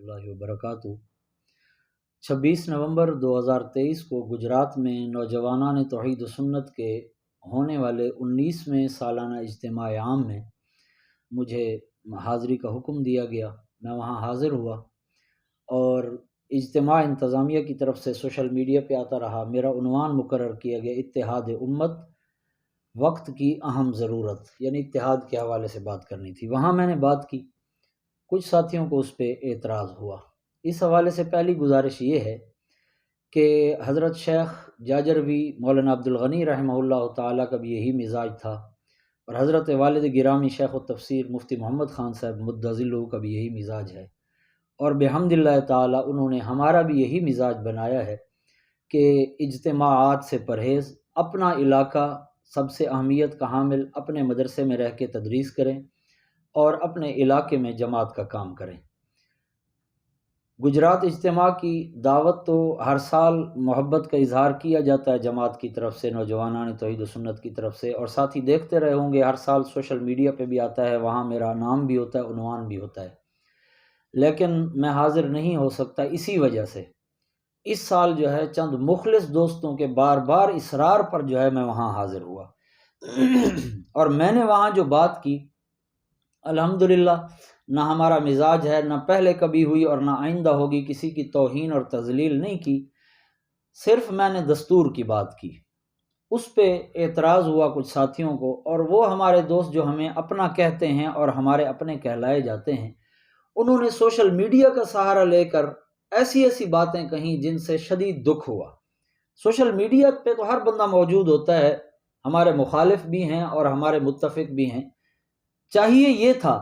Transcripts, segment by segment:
اللہ وبرکاتہ۔ 26 نومبر 2023 کو گجرات میں نوجوانان توحید و سنت کے ہونے والے 19ویں سالانہ اجتماع عام میں مجھے حاضری کا حکم دیا گیا۔ میں وہاں حاضر ہوا اور اجتماع انتظامیہ کی طرف سے سوشل میڈیا پہ آتا رہا۔ میرا عنوان مقرر کیا گیا اتحاد امت، وقت کی اہم ضرورت، یعنی اتحاد کے حوالے سے بات کرنی تھی۔ وہاں میں نے بات کی، کچھ ساتھیوں کو اس پہ اعتراض ہوا۔ اس حوالے سے پہلی گزارش یہ ہے کہ حضرت شیخ جاجروی مولانا عبدالغنی رحمہ اللہ تعالیٰ کا بھی یہی مزاج تھا، اور حضرت والد گرامی شیخ التفسیر مفتی محمد خان صاحب مدظلہ کا بھی یہی مزاج ہے، اور بحمد اللہ تعالیٰ انہوں نے ہمارا بھی یہی مزاج بنایا ہے کہ اجتماعات سے پرہیز، اپنا علاقہ سب سے اہمیت کا حامل، اپنے مدرسے میں رہ کے تدریس کریں اور اپنے علاقے میں جماعت کا کام کریں۔ گجرات اجتماع کی دعوت تو ہر سال محبت کا اظہار کیا جاتا ہے جماعت کی طرف سے، نوجوانان توحید و سنت کی طرف سے، اور ساتھ ہی دیکھتے رہے ہوں گے ہر سال سوشل میڈیا پہ بھی آتا ہے، وہاں میرا نام بھی ہوتا ہے، عنوان بھی ہوتا ہے، لیکن میں حاضر نہیں ہو سکتا اسی وجہ سے۔ اس سال جو ہے چند مخلص دوستوں کے بار بار اصرار پر جو ہے میں وہاں حاضر ہوا، اور میں نے وہاں جو بات کی الحمدللہ نہ ہمارا مزاج ہے، نہ پہلے کبھی ہوئی اور نہ آئندہ ہوگی، کسی کی توہین اور تذلیل نہیں کی، صرف میں نے دستور کی بات کی۔ اس پہ اعتراض ہوا کچھ ساتھیوں کو، اور وہ ہمارے دوست جو ہمیں اپنا کہتے ہیں اور ہمارے اپنے کہلائے جاتے ہیں، انہوں نے سوشل میڈیا کا سہارا لے کر ایسی ایسی باتیں کہیں جن سے شدید دکھ ہوا۔ سوشل میڈیا پہ تو ہر بندہ موجود ہوتا ہے، ہمارے مخالف بھی ہیں اور ہمارے متفق بھی ہیں۔ چاہیے یہ تھا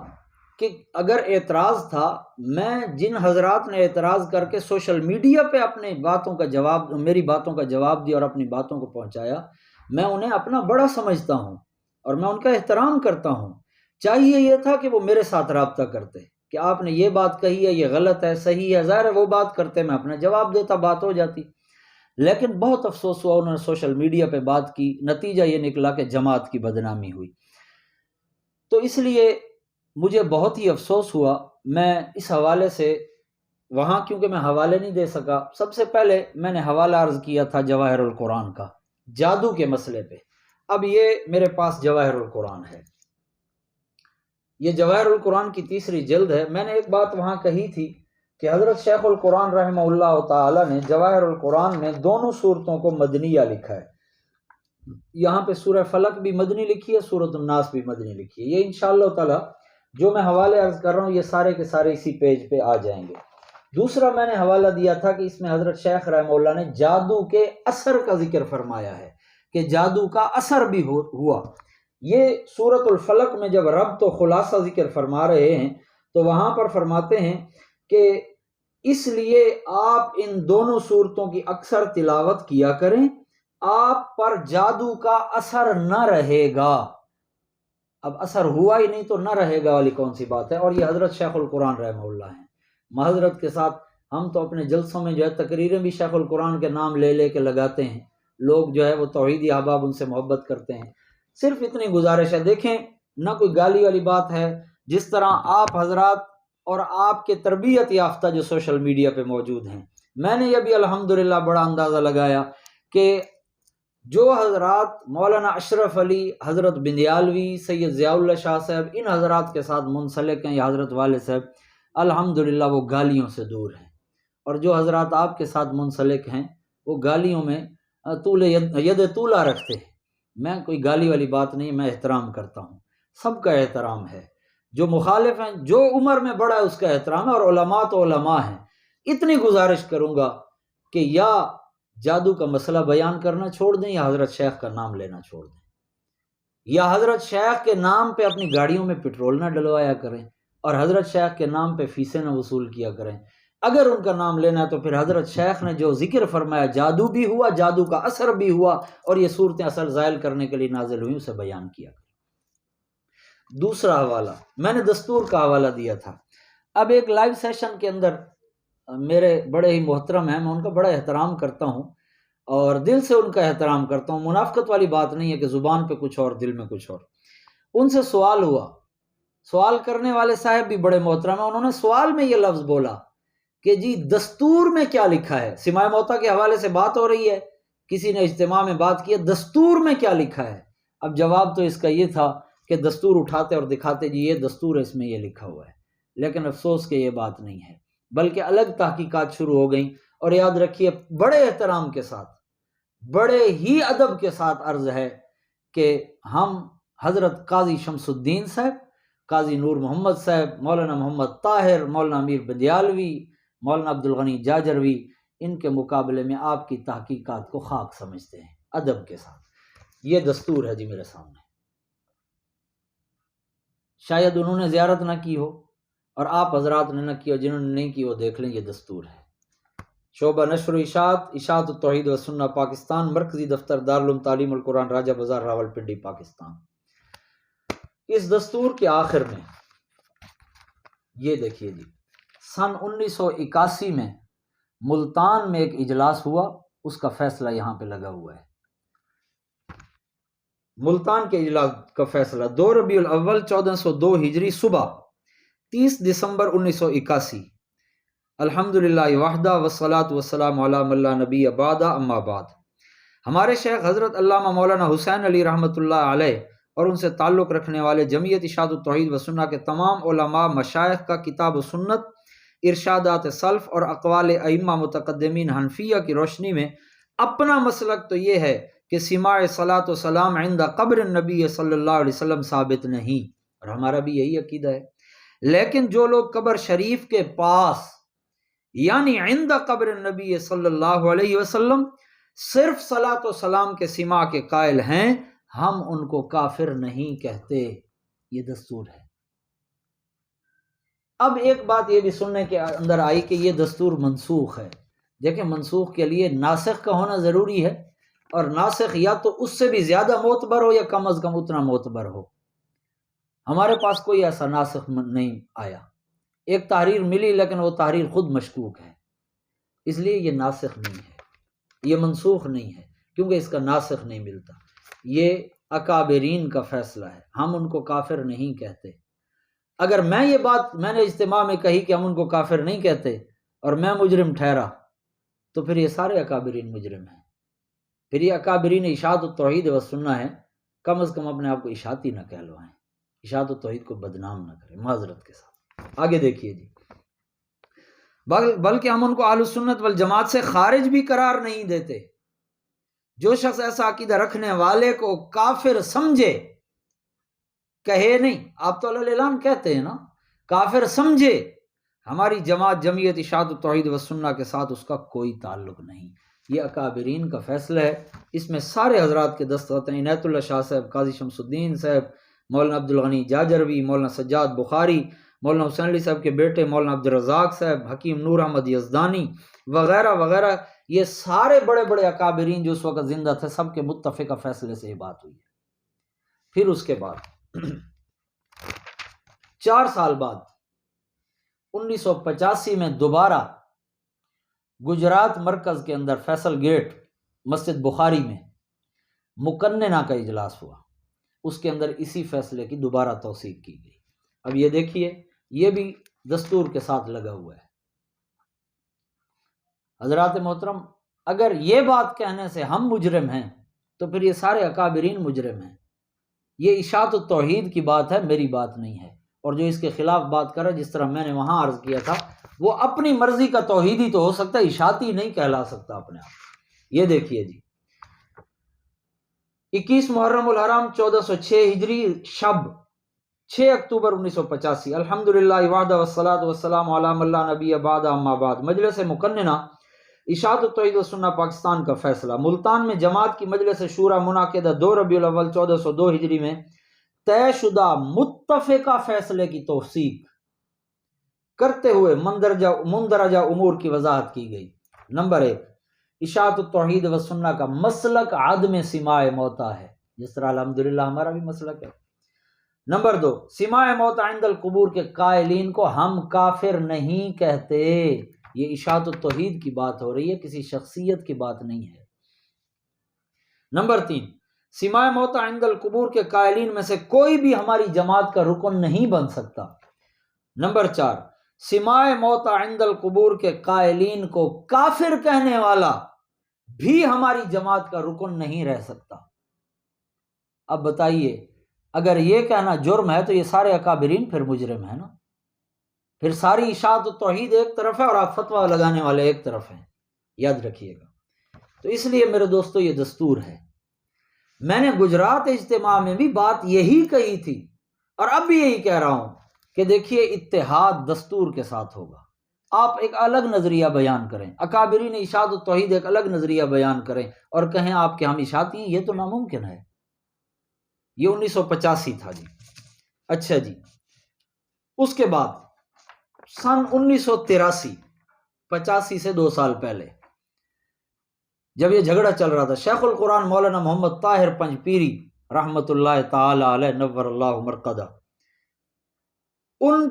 کہ اگر اعتراض تھا، میں جن حضرات نے اعتراض کر کے سوشل میڈیا پہ اپنی باتوں کا جواب، میری باتوں کا جواب دیا اور اپنی باتوں کو پہنچایا، میں انہیں اپنا بڑا سمجھتا ہوں اور میں ان کا احترام کرتا ہوں۔ چاہیے یہ تھا کہ وہ میرے ساتھ رابطہ کرتے کہ آپ نے یہ بات کہی ہے، یہ غلط ہے، صحیح ہے، ظاہر ہے وہ بات کرتے، میں اپنا جواب دیتا، بات ہو جاتی۔ لیکن بہت افسوس ہوا، انہوں نے سوشل میڈیا پہ بات کی، نتیجہ یہ نکلا کہ جماعت کی بدنامی ہوئی۔ تو اس لیے مجھے بہت ہی افسوس ہوا۔ میں اس حوالے سے وہاں، کیونکہ میں حوالے نہیں دے سکا، سب سے پہلے میں نے حوالہ عرض کیا تھا جواہر القرآن کا، جادو کے مسئلے پہ۔ اب یہ میرے پاس جواہر القرآن ہے، یہ جواہر القرآن کی 3ری جلد ہے۔ میں نے ایک بات وہاں کہی تھی کہ حضرت شیخ القرآن رحمہ اللہ تعالی نے جواہر القرآن میں دونوں صورتوں کو مدنیہ لکھا ہے۔ یہاں پہ سورہ فلق بھی مدنی لکھی ہے، سورۃ الناس بھی مدنی لکھی ہے۔ یہ انشاءاللہ تعالی جو میں حوالے عرض کر رہا ہوں یہ سارے کے سارے اسی پیج پہ آ جائیں گے۔ دوسرا میں نے حوالہ دیا تھا کہ اس میں حضرت شیخ رحمہ اللہ نے جادو کے اثر کا ذکر فرمایا ہے کہ جادو کا اثر بھی ہوا۔ یہ سورۃ الفلق میں جب ربط و خلاصہ ذکر فرما رہے ہیں تو وہاں پر فرماتے ہیں کہ اس لیے آپ ان دونوں صورتوں کی اکثر تلاوت کیا کریں، آپ پر جادو کا اثر نہ رہے گا۔ اب اثر ہوا ہی نہیں تو نہ رہے گا والی کون سی بات ہے؟ اور یہ حضرت شیخ القرآن رحمہ اللہ ہیں۔ معذرت کے ساتھ ہم تو اپنے جلسوں میں جو ہے تقریریں بھی شیخ القرآن کے نام لے لے کے لگاتے ہیں، لوگ جو ہے وہ توحیدی احباب ان سے محبت کرتے ہیں۔ صرف اتنی گزارش ہے، دیکھیں نہ کوئی گالی والی بات ہے، جس طرح آپ حضرات اور آپ کے تربیت یافتہ جو سوشل میڈیا پہ موجود ہیں، میں نے یہ بھی الحمدللہ بڑا اندازہ لگایا کہ جو حضرات مولانا اشرف علی، حضرت بندیالوی، سید ضیاء اللہ شاہ صاحب، ان حضرات کے ساتھ منسلک ہیں، یا حضرت والد صاحب، الحمدللہ وہ گالیوں سے دور ہیں، اور جو حضرات آپ کے ساتھ منسلک ہیں وہ گالیوں میں ید طولہ رکھتے ہیں۔ میں کوئی گالی والی بات نہیں، میں احترام کرتا ہوں، سب کا احترام ہے، جو مخالف ہیں، جو عمر میں بڑا ہے اس کا احترام ہے، اور علماء تو علماء ہیں۔ اتنی گزارش کروں گا کہ یا جادو کا مسئلہ بیان کرنا چھوڑ دیں یا حضرت شیخ کا نام لینا چھوڑ دیں، یا حضرت شیخ کے نام پہ اپنی گاڑیوں میں پٹرول نہ ڈلوایا کریں اور حضرت شیخ کے نام پہ فیسیں نہ وصول کیا کریں۔ اگر ان کا نام لینا ہے تو پھر حضرت شیخ نے جو ذکر فرمایا، جادو بھی ہوا، جادو کا اثر بھی ہوا، اور یہ صورتیں اثر زائل کرنے کے لیے نازل ہوئی، اسے بیان کیا۔ دوسرا حوالہ میں نے دستور کا حوالہ دیا تھا۔ اب ایک لائیو سیشن کے اندر میرے بڑے ہی محترم ہیں، میں ان کا بڑا احترام کرتا ہوں اور دل سے ان کا احترام کرتا ہوں، منافقت والی بات نہیں ہے کہ زبان پہ کچھ اور دل میں کچھ اور۔ ان سے سوال ہوا، سوال کرنے والے صاحب بھی بڑے محترم ہیں، انہوں نے سوال میں یہ لفظ بولا کہ جی دستور میں کیا لکھا ہے، سماع موتا کے حوالے سے بات ہو رہی ہے، کسی نے اجتماع میں بات کی، دستور میں کیا لکھا ہے؟ اب جواب تو اس کا یہ تھا کہ دستور اٹھاتے اور دکھاتے جی یہ دستور ہے، اس میں یہ لکھا ہوا ہے، لیکن افسوس کہ یہ بات نہیں ہے، بلکہ الگ تحقیقات شروع ہو گئیں۔ اور یاد رکھیے بڑے احترام کے ساتھ، بڑے ہی ادب کے ساتھ عرض ہے کہ ہم حضرت قاضی شمس الدین صاحب، قاضی نور محمد صاحب، مولانا محمد طاہر، مولانا امیر بدیالوی، مولانا عبدالغنی جاجروی، ان کے مقابلے میں آپ کی تحقیقات کو خاک سمجھتے ہیں ادب کے ساتھ۔ یہ دستور ہے جی میرے سامنے، شاید انہوں نے زیارت نہ کی ہو اور آپ حضرات نے نہ کی ہو، جنہوں نے نہیں کی وہ دیکھ لیں، یہ دستور ہے۔ شعبہ نشر و اشاعت التوحید و سنہ پاکستان، مرکزی دفتر دارالعلوم تعلیم القرآن، راجہ بازار، راولپنڈی، پاکستان۔ اس دستور کے آخر میں یہ دیکھیے جی، سن 1981 میں ملتان میں ایک اجلاس ہوا، اس کا فیصلہ یہاں پہ لگا ہوا ہے۔ ملتان کے اجلاس کا فیصلہ 2 ربیع الاول 1402 ہجری صبح 30 دسمبر 1981، الحمدللہ وحدہ والصلاۃ والسلام علی من لا نبی بعد اما بعد۔ ہمارے شیخ حضرت علامہ مولانا حسین علی رحمۃ اللہ علیہ اور ان سے تعلق رکھنے والے جمعیت اشاعت التوحید و سنہ کے تمام علماء مشائخ کا کتاب و سنت، ارشادات سلف اور اقوال ائمہ متقدمین حنفیہ کی روشنی میں اپنا مسلک تو یہ ہے کہ سماع صلاۃ و سلام عند قبر النبی صلی اللہ علیہ وسلم ثابت نہیں، اور ہمارا بھی یہی عقیدہ ہے، لیکن جو لوگ قبر شریف کے پاس یعنی عند قبر النبی صلی اللہ علیہ وسلم صرف صلاۃ و سلام کے سماع کے قائل ہیں، ہم ان کو کافر نہیں کہتے، یہ دستور ہے۔ اب ایک بات یہ بھی سننے کے اندر آئی کہ یہ دستور منسوخ ہے۔ دیکھیں منسوخ کے لیے ناسخ کا ہونا ضروری ہے، اور ناسخ یا تو اس سے بھی زیادہ معتبر ہو یا کم از کم اتنا معتبر ہو۔ ہمارے پاس کوئی ایسا ناسخ نہیں آیا، ایک تحریر ملی لیکن وہ تحریر خود مشکوک ہے، اس لیے یہ ناسخ نہیں ہے، یہ منسوخ نہیں ہے، کیونکہ اس کا ناسخ نہیں ملتا۔ یہ اکابرین کا فیصلہ ہے، ہم ان کو کافر نہیں کہتے۔ اگر میں یہ بات میں نے اجتماع میں کہی کہ ہم ان کو کافر نہیں کہتے اور میں مجرم ٹھہرا، تو پھر یہ سارے اکابرین مجرم ہیں، پھر یہ اکابرین اشاعت التوحید و سنہ ہیں، کم از کم اپنے آپ کو اشاعتی نہ کہلوائیں، اشاعت التوحید کو بدنام نہ کریں معذرت کے ساتھ۔ آگے دیکھیے جی، بلکہ ہم ان کو اہل السنت والجماعت سے خارج بھی قرار نہیں دیتے۔ جو شخص ایسا عقیدہ رکھنے والے کو کافر سمجھے، کہے نہیں، آپ تو علی اعلان کہتے ہیں نا، کافر سمجھے، ہماری جماعت جمعیت اشاعت التوحید و سنہ کے ساتھ اس کا کوئی تعلق نہیں۔ یہ اکابرین کا فیصلہ ہے، اس میں سارے حضرات کے دستخط ہیں، عنایت اللہ شاہ صاحب، قاضی شمس الدین صاحب، مولانا عبدالغنی جاجروی، مولانا سجاد بخاری، مولانا حسین علی صاحب کے بیٹے مولانا عبدالرزاق صاحب، حکیم نور احمد یزدانی وغیرہ وغیرہ، یہ سارے بڑے بڑے اکابرین جو اس وقت زندہ تھے، سب کے متفقہ فیصلے سے یہ بات ہوئی ہے۔ پھر اس کے بعد 4 سال بعد 1985 میں دوبارہ گجرات مرکز کے اندر فیصل گیٹ مسجد بخاری میں مقننہ کا اجلاس ہوا، اس کے اندر اسی فیصلے کی دوبارہ توثیق کی گئی۔ اب یہ دیکھیے، یہ بھی دستور کے ساتھ لگا ہوا ہے۔ حضرات محترم، اگر یہ بات کہنے سے ہم مجرم ہیں تو پھر یہ سارے اکابرین مجرم ہیں۔ یہ اشاعت التوحید کی بات ہے، میری بات نہیں ہے، اور جو اس کے خلاف بات کرے، جس طرح میں نے وہاں عرض کیا تھا، وہ اپنی مرضی کا توحیدی تو ہو سکتا ہے، اشاعتی نہیں کہلا سکتا اپنے آپ۔ یہ دیکھیے جی، 21 محرم الحرام 1406 ہجری شب 6 اکتوبر 1985، الحمدللہ وحدہ والصلاۃ والسلام علی من لا نبی بعد اما بعد، مجلس مقننہ اشاعت التوحید و سنہ پاکستان کا فیصلہ۔ ملتان میں جماعت کی مجلس شورا منعقدہ 2 ربیع الاول 1402 ہجری میں طے شدہ متفقہ فیصلے کی توثیق کرتے ہوئے مندرجہ امور کی وضاحت کی گئی۔ نمبر 1، اشاعت التوحید و سنہ کا مسلک عدم سماع موتا ہے، جس طرح الحمدللہ ہمارا بھی مسلک ہے۔ نمبر 2، سماع موتا عند القبور کے قائلین کو ہم کافر نہیں کہتے۔ یہ اشاعت التوحید کی بات ہو رہی ہے، کسی شخصیت کی بات نہیں ہے۔ نمبر 3، سماع موتا عند القبور کے قائلین میں سے کوئی بھی ہماری جماعت کا رکن نہیں بن سکتا۔ نمبر 4، سماع موت عند القبور کے قائلین کو کافر کہنے والا بھی ہماری جماعت کا رکن نہیں رہ سکتا۔ اب بتائیے، اگر یہ کہنا جرم ہے تو یہ سارے اکابرین پھر مجرم ہیں نا، پھر ساری اشاعت و توحید ایک طرف ہے اور آپ فتویٰ لگانے والے ایک طرف ہیں، یاد رکھیے گا۔ تو اس لیے میرے دوستو یہ دستور ہے۔ میں نے گجرات اجتماع میں بھی بات یہی کہی تھی اور اب بھی یہی کہہ رہا ہوں کہ دیکھیے اتحاد دستور کے ساتھ ہوگا۔ آپ ایک الگ نظریہ بیان کریں، اکابرین اشاعت و توحید ایک الگ نظریہ بیان کریں اور کہیں آپ کے ہم اشاعتی ہیں، یہ تو ناممکن ہے۔ یہ 1985 تھا جی۔ اچھا جی، اس کے بعد سن 1983، 85 سے 2 سال پہلے جب یہ جھگڑا چل رہا تھا، شیخ القرآن مولانا محمد طاہر پنجپیری رحمۃ اللہ تعالی علیہ نور اللہ مرقدہ، ان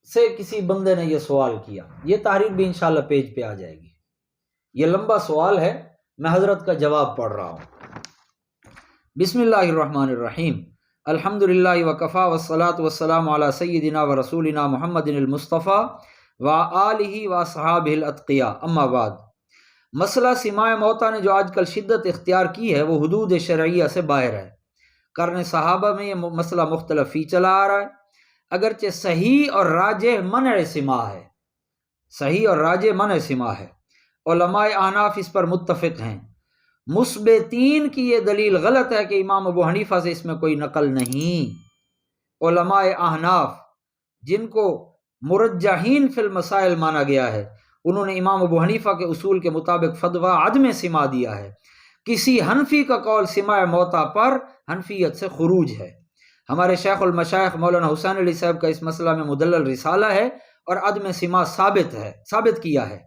سے کسی بندے نے یہ سوال کیا، یہ تحریر بھی انشاءاللہ پیج پہ آ جائے گی، یہ لمبا سوال ہے، میں حضرت کا جواب پڑھ رہا ہوں۔ بسم اللہ الرحمن الرحیم، الحمد للہ وکفا والصلاة والسلام علی سیدنا و رسولنا محمد المصطفیٰ وآلہ واصحابہ الاتقیاء، اما بعد۔ مسئلہ سماع موتیٰ نے جو آج کل شدت اختیار کی ہے وہ حدود شرعیہ سے باہر ہے۔ قرن صحابہ میں یہ مسئلہ مختلف ہی چلا آ رہا ہے، اگرچہ صحیح اور راجح منع سماع ہے، صحیح اور راجح منع سماع ہے، علماء احناف اس پر متفق ہیں۔ مثبتین کی یہ دلیل غلط ہے کہ امام ابو حنیفہ سے اس میں کوئی نقل نہیں۔ علماء احناف جن کو مرجحین فی المسائل مانا گیا ہے، انہوں نے امام ابو حنیفہ کے اصول کے مطابق فتویٰ عدم سماع دیا ہے۔ کسی حنفی کا قول سماع موتیٰ پر حنفیت سے خروج ہے۔ ہمارے شیخ المشائخ مولانا حسین علی صاحب کا اس مسئلہ میں مدلل رسالہ ہے اور عدم سماع ثابت کیا ہے۔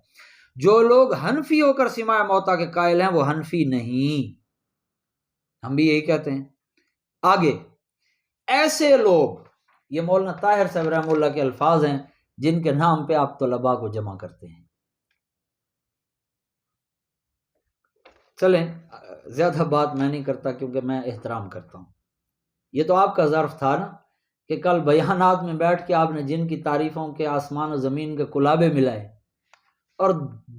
جو لوگ حنفی ہو کر سماع موتیٰ کے قائل ہیں وہ حنفی نہیں، ہم بھی یہی کہتے ہیں۔ آگے، ایسے لوگ، یہ مولانا طاہر صاحب رحمہ اللہ کے الفاظ ہیں جن کے نام پہ آپ طلباء کو جمع کرتے ہیں۔ چلیں، زیادہ بات میں نہیں کرتا کیونکہ میں احترام کرتا ہوں۔ یہ تو آپ کا ظرف تھا نا کہ کل بیانات میں بیٹھ کے آپ نے جن کی تعریفوں کے آسمان و زمین کے کلابے ملائے، اور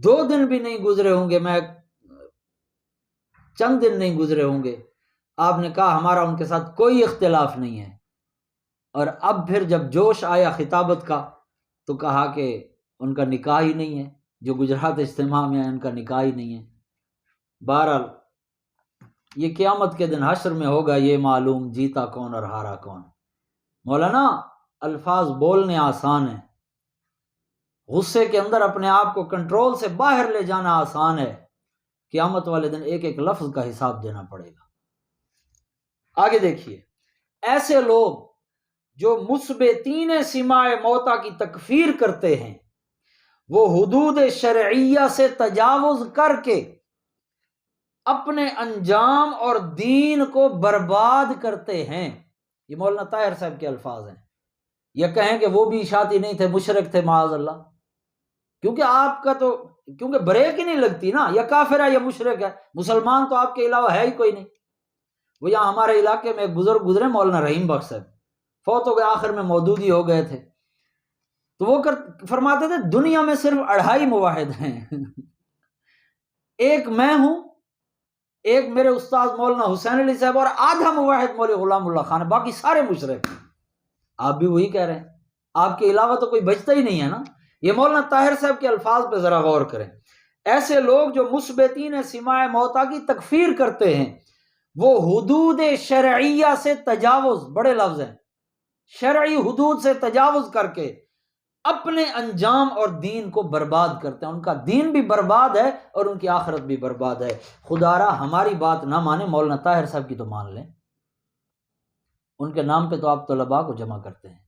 2 دن بھی نہیں گزرے ہوں گے، میں چند دن نہیں گزرے ہوں گے، آپ نے کہا ہمارا ان کے ساتھ کوئی اختلاف نہیں ہے، اور اب پھر جب جوش آیا خطابت کا تو کہا کہ ان کا نکاح ہی نہیں ہے، جو گجرات اجتماع میں ان کا نکاح ہی نہیں ہے۔ بہرحال یہ قیامت کے دن حشر میں ہوگا یہ معلوم، جیتا کون اور ہارا کون۔ مولانا، الفاظ بولنے آسان ہیں، غصے کے اندر اپنے آپ کو کنٹرول سے باہر لے جانا آسان ہے، قیامت والے دن ایک ایک لفظ کا حساب دینا پڑے گا۔ آگے دیکھیے، ایسے لوگ جو مثبتین سماع موتیٰ کی تکفیر کرتے ہیں، وہ حدود شرعیہ سے تجاوز کر کے اپنے انجام اور دین کو برباد کرتے ہیں۔ یہ مولانا طاہر صاحب کے الفاظ ہیں۔ یہ کہیں کہ وہ بھی اشاعتی نہیں تھے، مشرک تھے معاذ اللہ، کیونکہ آپ کا تو کیونکہ بریک ہی نہیں لگتی نا، یا کافر ہے یا مشرک ہے، مسلمان تو آپ کے علاوہ ہے ہی کوئی نہیں۔ وہ یہاں ہمارے علاقے میں ایک بزرگ گزرے، مولانا رحیم بخش صاحب، فوت ہو گئے، آخر میں مودودی ہو گئے تھے، تو وہ فرماتے تھے دنیا میں صرف 2.5 موحد ہیں، ایک میں ہوں، ایک میرے استاد مولانا حسین علی صاحب، اور آدھا موحد مولوی غلام اللہ خان، باقی سارے مشرک ہیں۔ آپ بھی وہی کہہ رہے ہیں، آپ کے علاوہ تو کوئی بچتا ہی نہیں ہے نا۔ یہ مولانا طاہر صاحب کے الفاظ پہ ذرا غور کریں۔ ایسے لوگ جو مثبتین سماع موتیٰ کی تکفیر کرتے ہیں، وہ حدود شرعیہ سے تجاوز، بڑے لفظ ہیں، شرعی حدود سے تجاوز کر کے اپنے انجام اور دین کو برباد کرتے ہیں۔ ان کا دین بھی برباد ہے اور ان کی آخرت بھی برباد ہے۔ خدا را ہماری بات نہ مانے، مولانا طاہر صاحب کی تو مان لیں، ان کے نام پہ تو آپ طلباء کو جمع کرتے ہیں۔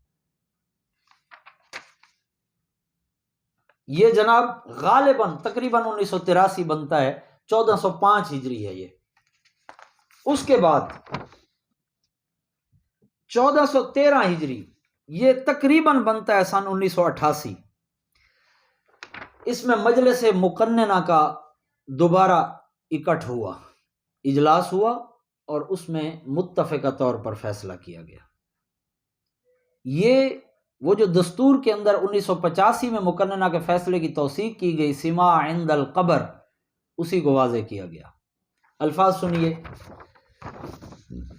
یہ جناب غالباً تقریباً 1983 بنتا ہے، 1405 ہجری ہے یہ۔ اس کے بعد 1413 ہجری، یہ تقریباً بنتا ہے سن 1988۔ اس میں مجلس مقننہ کا دوبارہ اکٹھ ہوا، اجلاس ہوا، اور اس میں متفقہ طور پر فیصلہ کیا گیا۔ یہ وہ جو دستور کے اندر 1985 میں مقننہ کے فیصلے کی توثیق کی گئی سماع عند القبر، اسی کو واضح کیا گیا۔ الفاظ سنیے،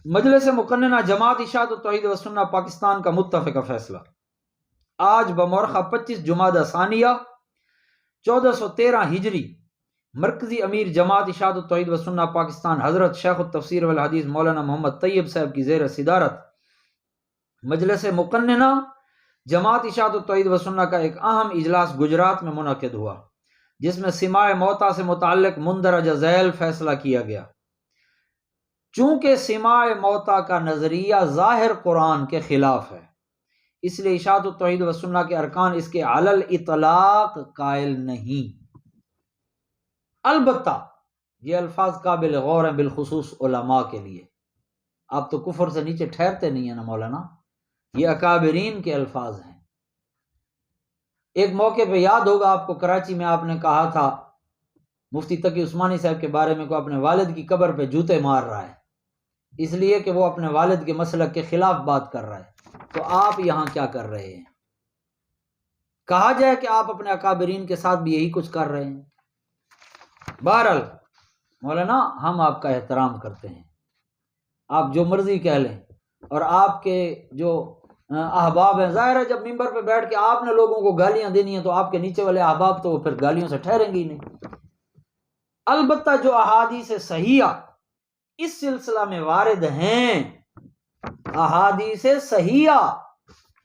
مجلس مقننہ جماعت اشاعت التوحید و سنہ پاکستان کا متفقہ فیصلہ آج بمورخہ 25 جمادی ثانیہ 1413 ہجری، مرکزی امیر جماعت اشاعت التوحید و سنہ پاکستان حضرت شیخ التفسیر والحدیث مولانا محمد طیب صاحب کی زیر صدارت مجلس مقننہ جماعت اشاعت التوحید و سنہ کا ایک اہم اجلاس گجرات میں منعقد ہوا، جس میں سماع موتیٰ سے متعلق مندرجہ ذیل فیصلہ کیا گیا۔ چونکہ سماع موتیٰ کا نظریہ ظاہر قرآن کے خلاف ہے، اس لیے اشاعت التوحید و سنہ کے ارکان اس کے علی الاطلاق قائل نہیں۔ البتہ یہ الفاظ قابل غور ہیں بالخصوص علماء کے لیے۔ آپ تو کفر سے نیچے ٹھہرتے نہیں ہیں نا مولانا، یہ اکابرین کے الفاظ ہیں۔ ایک موقع پہ یاد ہوگا آپ کو، کراچی میں آپ نے کہا تھا مفتی تقی عثمانی صاحب کے بارے میں، کو اپنے والد کی قبر پہ جوتے مار رہا ہے اس لیے کہ وہ اپنے والد کے مسلک کے خلاف بات کر رہا ہے، تو آپ یہاں کیا کر رہے ہیں؟ کہا جائے کہ آپ اپنے اکابرین کے ساتھ بھی یہی کچھ کر رہے ہیں۔ بہرحال مولانا ہم آپ کا احترام کرتے ہیں، آپ جو مرضی کہہ لیں، اور آپ کے جو احباب ہیں، ظاہر ہے جب ممبر پہ بیٹھ کے آپ نے لوگوں کو گالیاں دینی ہیں تو آپ کے نیچے والے احباب تو وہ پھر گالیوں سے ٹھہریں گے ہی نہیں۔ البتہ جو احادیث صحیحہ اس سلسلہ میں وارد ہیں، احادیث صحیحہ،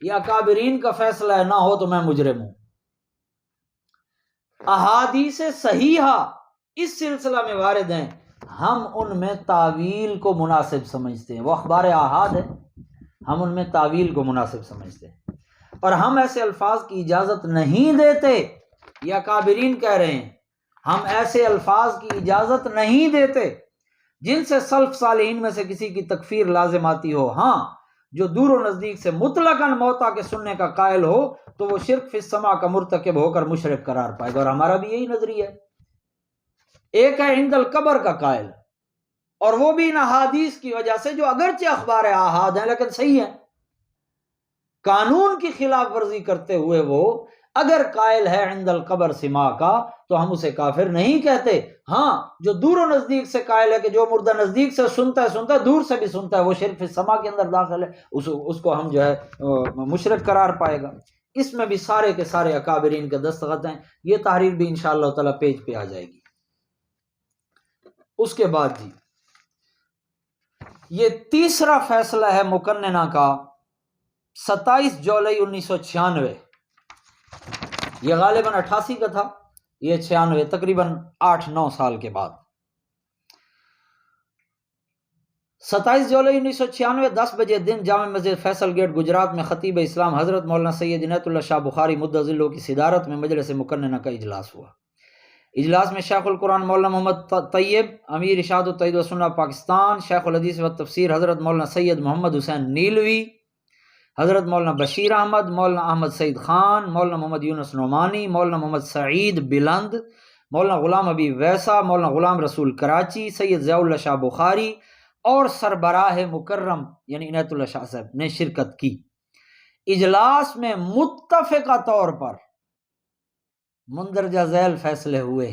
یہ اکابرین کا فیصلہ ہے، نہ ہو تو میں مجرم ہوں۔ احادیث صحیحہ اس سلسلہ میں وارد ہیں، ہم ان میں تعویل کو مناسب سمجھتے ہیں، وہ اخبار احاد ہے، ہم ان میں تعویل کو مناسب سمجھتے ہیں، اور ہم ایسے الفاظ کی اجازت نہیں دیتے۔ یہ اکابرین کہہ رہے ہیں ہم ایسے الفاظ کی اجازت نہیں دیتے جن سے سلف صالحین میں سے کسی کی تکفیر لازم آتی ہو۔ ہاں، جو دور و نزدیک سے مطلقاً موتیٰ کے سننے کا قائل ہو تو وہ شرک فی السماع کا مرتکب ہو کر مشرک قرار پائے گا، اور ہمارا بھی یہی نظریہ ہے۔ ایک ہے عند القبر کا قائل، اور وہ بھی ان احادیث کی وجہ سے جو اگرچہ اخبار احاد ہیں لیکن صحیح ہیں، قانون کی خلاف ورزی کرتے ہوئے وہ اگر قائل ہے عند القبر سماع کا تو ہم اسے کافر نہیں کہتے۔ ہاں، جو دور و نزدیک سے قائل ہے کہ جو مردہ نزدیک سے سنتا ہے دور سے بھی سنتا ہے، وہ شرک فی السماع کے اندر داخل ہے، اس کو ہم جو ہے مشرک قرار پائے گا۔ اس میں بھی سارے کے سارے اکابرین کے دستخط ہیں۔ یہ تحریر بھی انشاءاللہ تعالی پیج پہ آ جائے گی۔ اس کے بعد جی یہ تیسرا فیصلہ ہے مقننہ کا 27 جولائی 1996، یہ غالباً 88 کا تھا، یہ 96، تقریباً 8-9 سال کے بعد۔ 27 جولائی 1996 10 بجے دن جامع مسجد فیصل گیٹ گجرات میں خطیب اسلام حضرت مولانا سید عنایت اللہ شاہ بخاری مدظلہ کی صدارت میں مجلس مقننہ کا اجلاس ہوا۔ اجلاس میں شیخ القرآن مولانا محمد طیب امیر اشاعت التوحید و سنہ پاکستان، شیخ الحدیث و تفسیر حضرت مولانا سید محمد حسین نیلوی، حضرت مولانا بشیر احمد، مولانا احمد سعید خان، مولانا محمد یونس نعمانی، مولانا محمد سعید بلند، مولانا غلام حبیب ویسا، مولانا غلام رسول کراچی، سید ضیاء اللہ شاہ بخاری اور سربراہ مکرم یعنی عنایت اللہ شاہ صاحب نے شرکت کی۔ اجلاس میں متفقہ طور پر مندرجہ ذیل فیصلے ہوئے۔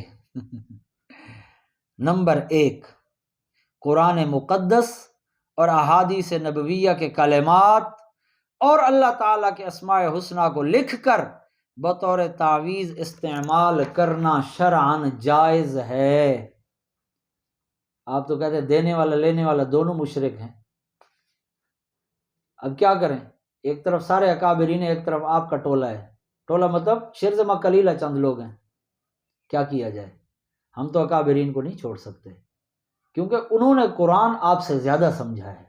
نمبر 1، قرآن مقدس اور احادیث نبویہ کے کلمات اور اللہ تعالیٰ کے اسماء حسنہ کو لکھ کر بطور تعویذ استعمال کرنا شرعاً جائز ہے۔ آپ تو کہتے ہیں دینے والا لینے والا دونوں مشرک ہیں، اب کیا کریں؟ ایک طرف سارے اکابرین، ایک طرف آپ کا ٹولہ ہے، ٹولہ مطلب شرذمہ قلیلہ چند لوگ ہیں، کیا کیا جائے؟ ہم تو اکابرین کو نہیں چھوڑ سکتے کیونکہ انہوں نے قرآن آپ سے زیادہ سمجھا ہے۔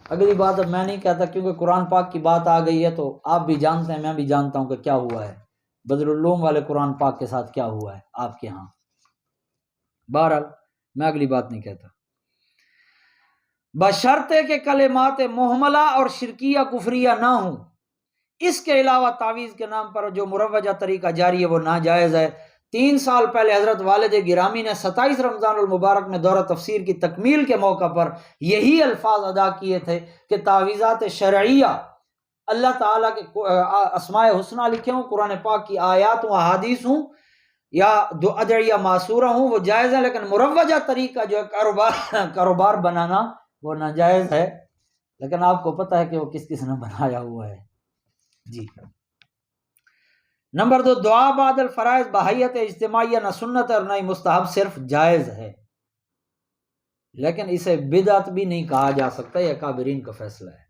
اگلی بات اب میں نہیں کہتا کیونکہ قرآن پاک کی بات آ گئی ہے تو آپ بھی جانتے ہیں، میں بھی جانتا ہوں کہ کیا ہوا ہے بدر العلوم والے قرآن پاک کے ساتھ، کیا ہوا ہے آپ کے ہاں۔ بہرحال میں اگلی بات نہیں کہتا، بشرطے کہ کلمات محملہ اور شرکیہ کفریہ نہ ہوں۔ اس کے علاوہ تعویذ کے نام پر جو مروجہ طریقہ جاری ہے وہ ناجائز ہے۔ 3 سال پہلے حضرت والد گرامی نے 27 رمضان المبارک میں دورہ تفسیر کی تکمیل کے موقع پر یہی الفاظ ادا کیے تھے کہ تعویذات شرعیہ اللہ تعالیٰ کے اسماء حسنہ لکھے ہوں، قرآن پاک کی آیات و احادیث ہوں یا دو ادعیہ معصورہ ہوں، وہ جائز ہے، لیکن مروجہ طریقہ جو ہے کاروبار بنانا وہ ناجائز ہے۔ لیکن آپ کو پتہ ہے کہ وہ کس کس نے بنایا ہوا ہے۔ جی نمبر 2، دعا بعد الفرائض بحیت اجتماعیہ نہ سنت اور نہ ہی مستحب، صرف جائز ہے، لیکن اسے بدعت بھی نہیں کہا جا سکتا، یہ اکابرین کا فیصلہ ہے،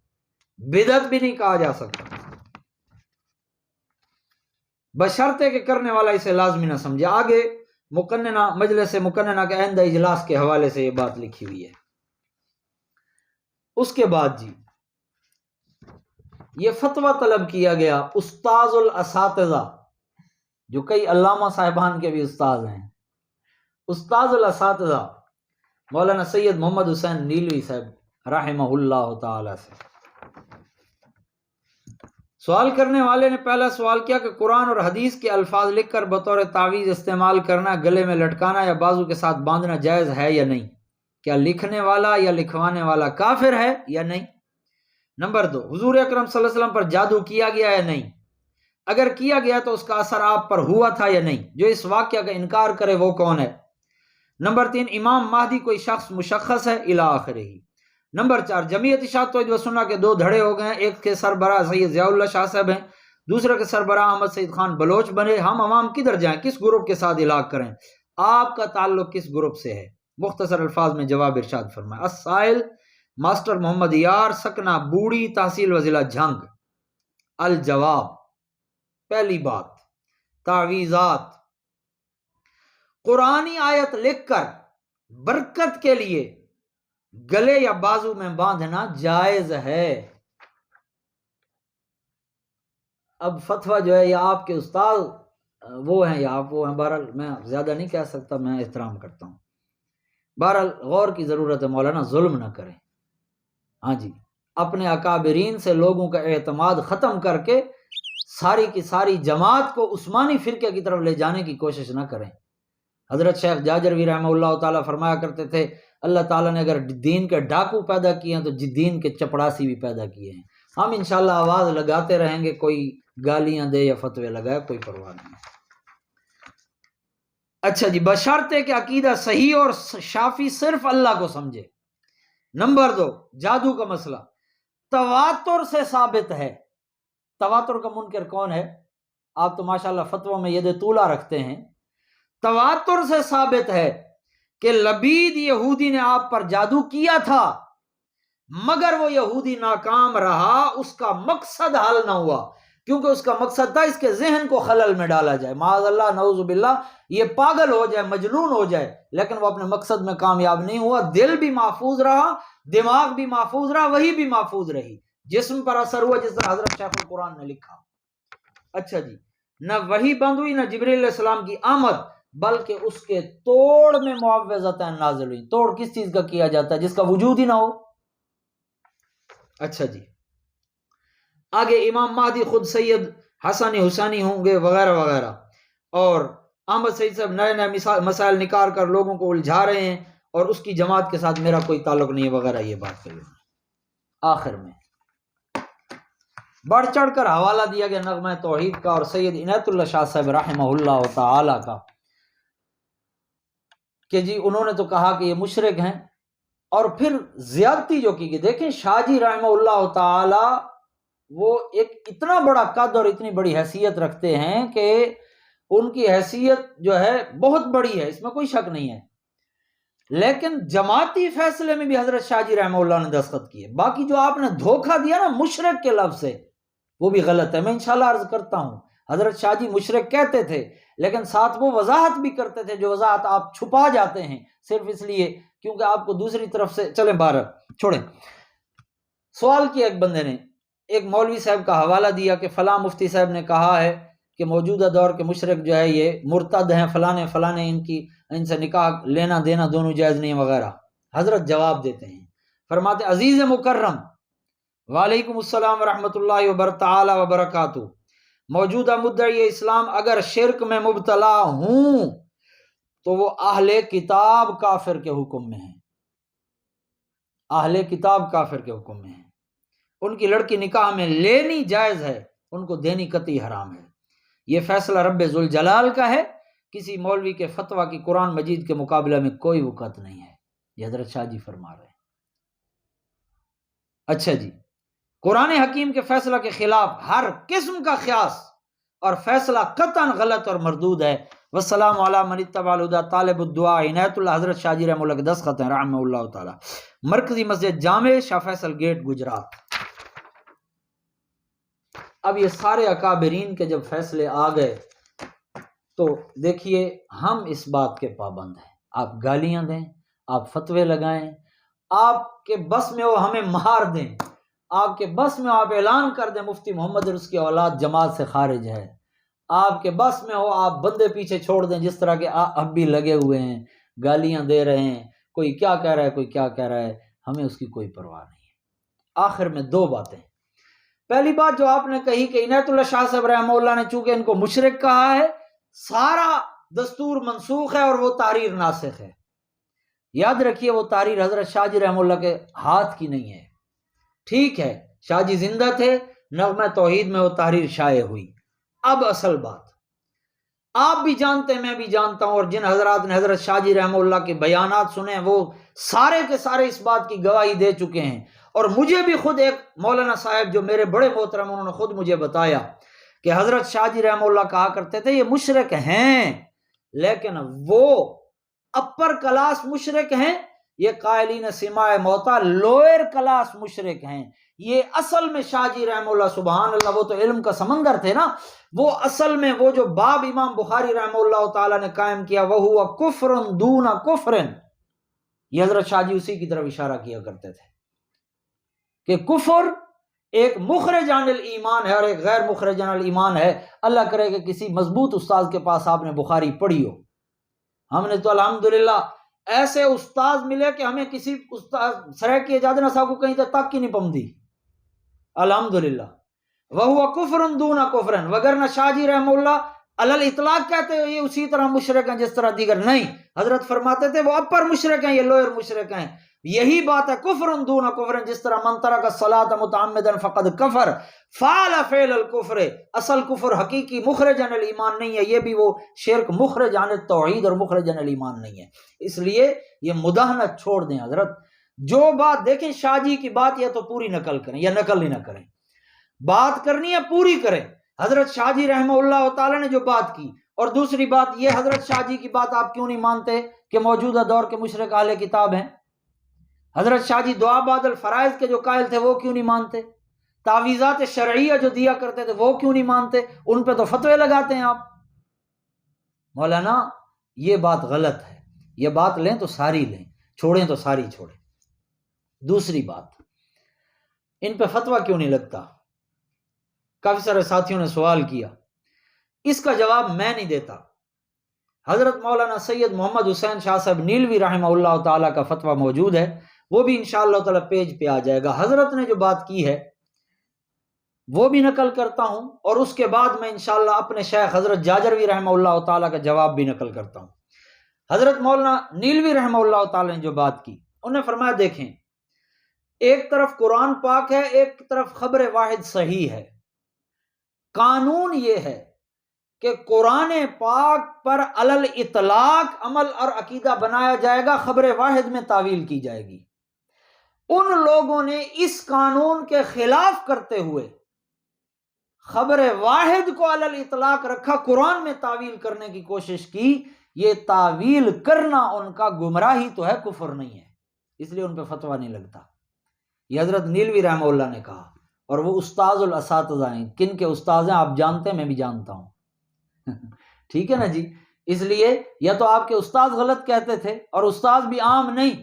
بدعت بھی نہیں کہا جا سکتا، بشرطے کہ کرنے والا اسے لازمی نہ سمجھے۔ آگے مقننہ مجلس مقننہ کے آئندہ اجلاس کے حوالے سے یہ بات لکھی ہوئی ہے۔ اس کے بعد جی یہ فتویٰ طلب کیا گیا استاذ الاساتذہ، جو کئی علامہ صاحبان کے بھی استاذ ہیں، استاذ الاساتذہ مولانا سید محمد حسین نیلوی صاحب رحمہ اللہ تعالی سے سوال کرنے والے نے پہلا سوال کیا کہ قرآن اور حدیث کے الفاظ لکھ کر بطور تعویذ استعمال کرنا، گلے میں لٹکانا یا بازو کے ساتھ باندھنا جائز ہے یا نہیں؟ کیا لکھنے والا یا لکھوانے والا کافر ہے یا نہیں؟ نمبر 2، حضور اکرم صلی اللہ علیہ وسلم پر جادو کیا گیا یا نہیں؟ اگر کیا گیا تو اس کا اثر آپ پر ہوا تھا یا نہیں؟ جو اس واقعہ کا انکار کرے وہ کون ہے؟ نمبر 3، امام مہدی کوئی شخص مشخص ہے؟ الی آخرہ۔ نمبر 4، جمعیت اشاعت توحید و سنہ کے 2 دھڑے ہو گئے ہیں، ایک کے سربراہ سید ضیاء اللہ شاہ صاحب ہیں، دوسرے کے سربراہ احمد سعید خان بلوچ بنے۔ ہم عوام کدھر جائیں، کس گروپ کے ساتھ علاق کریں؟ آپ کا تعلق کس گروپ سے ہے؟ مختصر الفاظ میں جواب ارشاد فرمائے۔ السائل ماسٹر محمد یار، سکنہ بوڑی، تحصیل و ضلع جھنگ۔ الجواب، پہلی بات، تعویذات قرآنی آیت لکھ کر برکت کے لیے گلے یا بازو میں باندھنا جائز ہے۔ اب فتویٰ جو ہے یا آپ کے استاد وہ ہیں یا آپ وہ ہیں، بہرحال میں زیادہ نہیں کہہ سکتا، میں احترام کرتا ہوں۔ بہرحال غور کی ضرورت ہے، مولانا ظلم نہ کریں۔ ہاں جی، اپنے اکابرین سے لوگوں کا اعتماد ختم کر کے ساری کی ساری جماعت کو عثمانی فرقے کی طرف لے جانے کی کوشش نہ کریں۔ حضرت شیخ جاجروی رحمہ اللہ تعالیٰ فرمایا کرتے تھے، اللہ تعالیٰ نے اگر دین کے ڈاکو پیدا کیے ہیں تو دین کے چپڑاسی بھی پیدا کیے ہیں۔ ہم انشاءاللہ آواز لگاتے رہیں گے، کوئی گالیاں دے یا فتوے لگائے، کوئی پرواہ نہیں۔ اچھا جی، بشرطے کہ عقیدہ صحیح اور شافی صرف اللہ کو سمجھے۔ نمبر 2، جادو کا مسئلہ تواتر سے ثابت ہے۔ تواتر کا منکر کون ہے؟ آپ تو ماشاءاللہ فتووں میں ید طولہ رکھتے ہیں۔ تواتر سے ثابت ہے کہ لبید یہودی نے آپ پر جادو کیا تھا، مگر وہ یہودی ناکام رہا، اس کا مقصد حل نہ ہوا، کیونکہ اس کا مقصد تھا اس کے ذہن کو خلل میں ڈالا جائے، معاذ اللہ نعوذ باللہ یہ پاگل ہو جائے، مجنون ہو جائے، لیکن وہ اپنے مقصد میں کامیاب نہیں ہوا۔ دل بھی محفوظ رہا، دماغ بھی محفوظ رہا، وہی بھی محفوظ رہی، جسم پر اثر ہوا جس طرح حضرت شیخ القرآن نے لکھا۔ اچھا جی، نہ وحی بند ہوئی، نہ جبریل علیہ السلام کی آمد، بلکہ اس کے توڑ میں معوذتین نازل ہوئی۔ توڑ کس چیز کا کیا جاتا ہے؟ جس کا وجود ہی نہ ہو۔ اچھا جی، آگے امام مہدی خود سید حسنی حسینی ہوں گے وغیرہ وغیرہ، اور احمد سعید صاحب نئے نئے مسائل نکال کر لوگوں کو الجھا رہے ہیں، اور اس کی جماعت کے ساتھ میرا کوئی تعلق نہیں ہے وغیرہ، یہ بات کر لیں۔ آخر میں بڑھ چڑھ کر حوالہ دیا گیا نغمہ توحید کا اور سید عنایت اللہ شاہ صاحب رحمہ اللہ تعالی کا، کہ جی انہوں نے تو کہا کہ یہ مشرک ہیں، اور پھر زیادتی جو کی گئی۔ دیکھیں شاہ جی رحمہ اللہ تعالی وہ ایک اتنا بڑا قد اور اتنی بڑی حیثیت رکھتے ہیں کہ ان کی حیثیت جو ہے بہت بڑی ہے، اس میں کوئی شک نہیں ہے، لیکن جماعتی فیصلے میں بھی حضرت شاہ جی رحمہ اللہ نے دستخط کیے۔ باقی جو آپ نے دھوکہ دیا نا مشرک کے لفظ سے، وہ بھی غلط ہے۔ میں انشاءاللہ عرض کرتا ہوں حضرت شاہ جی مشرک کہتے تھے، لیکن ساتھ وہ وضاحت بھی کرتے تھے، جو وضاحت آپ چھپا جاتے ہیں صرف اس لیے کیونکہ آپ کو دوسری طرف سے چلیں بارہ چھوڑیں۔ سوال کیا ایک بندے نے، ایک مولوی صاحب کا حوالہ دیا کہ فلاں مفتی صاحب نے کہا ہے کہ موجودہ دور کے مشرک جو ہے یہ مرتد ہیں، فلانے فلانے، ان سے نکاح لینا دینا دونوں جائز نہیں وغیرہ۔ حضرت جواب دیتے ہیں، فرماتے عزیز مکرم، وعلیکم السلام ورحمۃ اللہ وبرکاتہ۔ موجودہ مدعی اسلام اگر شرک میں مبتلا ہوں تو وہ اہل کتاب کافر کے حکم میں ہیں، اہل کتاب کافر کے حکم میں ہیں، ان کی لڑکی نکاح میں لینی جائز ہے، ان کو دینی قطعی حرام ہے۔ یہ فیصلہ رب ذوالجلال کا ہے، کسی مولوی کے فتویٰ کی قرآن مجید کے مقابلے میں کوئی وقت نہیں ہے، یہ حضرت شاہ جی فرما رہے ہیں۔ اچھا جی، قرآن حکیم کے فیصلہ کے خلاف ہر قسم کا قیاس اور فیصلہ قطعاً غلط اور مردود ہے۔ والسلام علی من اتبع الہدی طالب الدعاء عنایت اللہ حضرت شاہ جی رحمہ اللہ کے دستخط ہیں رحمہ اللہ تعالی، مرکزی مسجد جامع، شاہ فیصل گیٹ، گجرات۔ اب یہ سارے اکابرین کے جب فیصلے آ گئے تو دیکھیے ہم اس بات کے پابند ہیں، آپ گالیاں دیں، آپ فتوے لگائیں، آپ کے بس میں وہ ہمیں مار دیں، آپ کے بس میں آپ اعلان کر دیں مفتی محمد اور اس کی اولاد جماعت سے خارج ہے، آپ کے بس میں ہو آپ بندے پیچھے چھوڑ دیں، جس طرح کے اب بھی لگے ہوئے ہیں، گالیاں دے رہے ہیں، کوئی کیا کہہ رہا ہے کوئی کیا کہہ رہا ہے، ہمیں اس کی کوئی پرواہ نہیں ہے۔ آخر میں دو باتیں، پہلی بات جو آپ نے کہی کہ عنایت اللہ شاہ صاحب رحمہ اللہ نے چونکہ ان کو مشرک کہا ہے، سارا دستور منسوخ ہے اور وہ تحریر ناسخ ہے۔ یاد رکھیے وہ تحریر حضرت شاہ جی رحمہ اللہ کے ہاتھ کی نہیں ہے، ٹھیک ہے، شاہ جی زندہ تھے، نغمہ توحید میں وہ تحریر شائع ہوئی۔ اب اصل بات آپ بھی جانتے ہیں، میں بھی جانتا ہوں، اور جن حضرات نے حضرت شاہ جی رحمہ اللہ کے بیانات سنے ہیں وہ سارے کے سارے اس بات کی گواہی دے چکے ہیں، اور مجھے بھی خود ایک مولانا صاحب جو میرے بڑے محترم، انہوں نے خود مجھے بتایا کہ حضرت شاہ جی رحمہ اللہ کہا کرتے تھے یہ مشرک ہیں، لیکن وہ اپر کلاس مشرک ہیں، یہ قائلین سماع موتا لوئر کلاس مشرک ہیں۔ یہ اصل میں شاہ جی رحمہ اللہ سبحان اللہ، وہ تو علم کا سمندر تھے نا، وہ اصل میں وہ جو باب امام بخاری رحمہ اللہ تعالیٰ نے قائم کیا وَهُوَ كُفْرٌ دُونَ كُفْرٍ، یہ حضرت شاہ جی اسی کی طرف اشارہ کیا کرتے تھے کہ کفر ایک مخرج عن الایمان ہے اور ایک غیر مخرج عن الایمان ہے۔ اللہ کرے کہ کسی مضبوط استاذ کے پاس آپ نے بخاری پڑھی ہو، ہم نے تو الحمدللہ ایسے استاذ ملے کہ ہمیں کسی استاذ سرے کی اجازت نہ کو کہیں تک کی نہیں پمدی، الحمدللہ۔ وَهُوَ كُفْرٌ دُونَ كُفْرٍ، وگرنہ شاہ جی رحمہ اللہ علی الاطلاق کہتے ہیں یہ اسی طرح مشرک ہیں جس طرح دیگر، نہیں، حضرت فرماتے تھے وہ اپر مشرک ہیں، یہ لوئر مشرک ہیں۔ یہی بات ہے کفر دون کفر، جس طرح من ترک الصلاۃ متعمدا فقد کفر، فعل فعل الکفر، اصل کفر حقیقی مخرج عن الایمان نہیں ہے، یہ بھی وہ شرک مخرج عن التوحید اور مخرج عن الایمان نہیں ہے۔ اس لیے یہ مداہنت چھوڑ دیں حضرت، جو بات دیکھیں شاہ جی کی بات یا تو پوری نقل کریں یا نقل ہی نہ کریں، بات کرنی ہے پوری کریں۔ حضرت شاہ جی رحمہ اللہ تعالیٰ نے جو بات کی، اور دوسری بات یہ حضرت شاہ جی کی بات آپ کیوں نہیں مانتے کہ موجودہ دور کے مشرک اہل کتاب ہیں؟ حضرت شاہ جی دعا بعد الفرائض کے جو قائل تھے وہ کیوں نہیں مانتے؟ تعویذات شرعیہ جو دیا کرتے تھے وہ کیوں نہیں مانتے؟ ان پہ تو فتوے لگاتے ہیں آپ۔ مولانا یہ بات غلط ہے، یہ بات لیں تو ساری لیں، چھوڑیں تو ساری چھوڑیں۔ دوسری بات، ان پہ فتویٰ کیوں نہیں لگتا؟ کافی سارے ساتھیوں نے سوال کیا، اس کا جواب میں نہیں دیتا۔ حضرت مولانا سید محمد حسین شاہ صاحب نیلوی رحمہ اللہ تعالیٰ کا فتویٰ موجود ہے، وہ بھی انشاءاللہ تعالیٰ پیج پہ آ جائے گا۔ حضرت نے جو بات کی ہے وہ بھی نقل کرتا ہوں، اور اس کے بعد میں انشاءاللہ اپنے شیخ حضرت جاجروی رحمہ اللہ تعالیٰ کا جواب بھی نقل کرتا ہوں۔ حضرت مولانا نیلوی رحمہ اللہ تعالیٰ نے جو بات کی، انہوں نے فرمایا دیکھیں، ایک طرف قرآن پاک ہے، ایک طرف خبر واحد صحیح ہے۔ قانون یہ ہے کہ قرآن پاک پر علل اطلاق عمل اور عقیدہ بنایا جائے گا، خبر واحد میں تعویل کی جائے گی۔ ان لوگوں نے اس قانون کے خلاف کرتے ہوئے خبر واحد کو علل اطلاق رکھا، قرآن میں تعویل کرنے کی کوشش کی۔ یہ تعویل کرنا ان کا گمراہی تو ہے، کفر نہیں ہے، اس لیے ان پہ فتویٰ نہیں لگتا۔ یہ حضرت نیلوی رحمہ اللہ نے کہا، اور وہ استاذ الاساتذہ ہیں، کن کے استاذ ہیں آپ جانتے ہیں، میں بھی جانتا ہوں ٹھیک ہے نا جی۔ اس لیے یا تو آپ کے استاذ غلط کہتے تھے، اور استاذ بھی عام نہیں،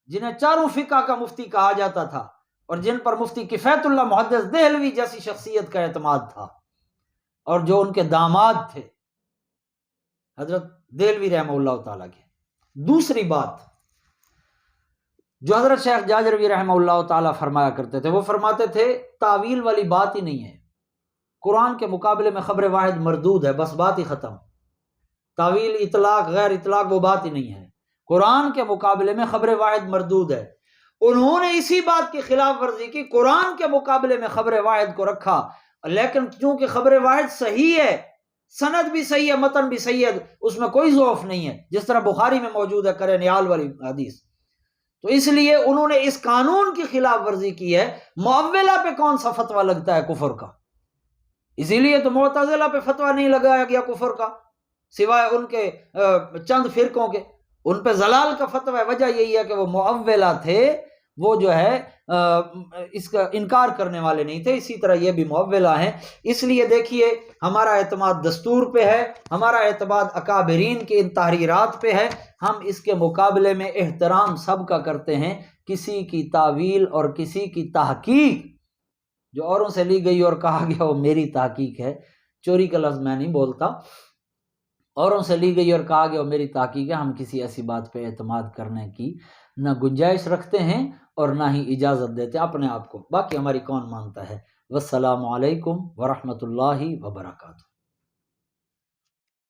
جنہیں چاروں فقہ کا مفتی کہا جاتا تھا، اور جن پر مفتی کفایت اللہ محدث دہلوی جیسی شخصیت کا اعتماد تھا، اور جو ان کے داماد تھے حضرت دہلوی رحمہ اللہ تعالیٰ کے۔ دوسری بات جو حضرت شیخ جاجروی رحمہ اللہ تعالیٰ فرمایا کرتے تھے، وہ فرماتے تھے تعویل والی بات ہی نہیں ہے، قرآن کے مقابلے میں خبر واحد مردود ہے، بس بات ہی ختم. تعویل، اطلاق، غیر اطلاق وہ بات ہی نہیں ہے. قرآن کے مقابلے میں خبر واحد مردود ہے. انہوں نے اسی بات کی خلاف ورزی کی، قرآن کے مقابلے میں خبر واحد کو رکھا، لیکن چونکہ خبر واحد صحیح ہے، سند بھی صحیح ہے، متن بھی صحیح ہے، اس میں کوئی ضعف نہیں ہے، جس طرح بخاری میں موجود ہے کرے نیال والی حدیث. تو اس لیے انہوں نے اس قانون کی خلاف ورزی کی ہے. معولہ پہ کون سا فتویٰ لگتا ہے کفر کا؟ اسی لیے تو معتزلہ پہ فتویٰ نہیں لگایا گیا کفر کا، سوائے ان کے چند فرقوں کے. ان پہ ضلال کا فتویٰ ہے. وجہ یہی ہے کہ وہ معولہ تھے، وہ جو ہے اس کا انکار کرنے والے نہیں تھے. اسی طرح یہ بھی معولہ ہیں. اس لیے دیکھیے ہمارا اعتماد دستور پہ ہے، ہمارا اعتماد اکابرین کی ان تحریرات پہ ہے. ہم اس کے مقابلے میں احترام سب کا کرتے ہیں. کسی کی تعویل اور کسی کی تحقیق جو اوروں سے لی گئی اور کہا گیا وہ میری تحقیق ہے، چوری کا لفظ میں نہیں بولتا، اوروں سے لی گئی اور کہا گیا وہ میری تحقیق ہے، ہم کسی ایسی بات پہ اعتماد کرنے کی نہ گنجائش رکھتے ہیں اور نہ ہی اجازت دیتے ہیں اپنے آپ کو. باقی ہماری کون مانتا ہے. والسلام علیکم ورحمۃ اللہ وبرکاتہ.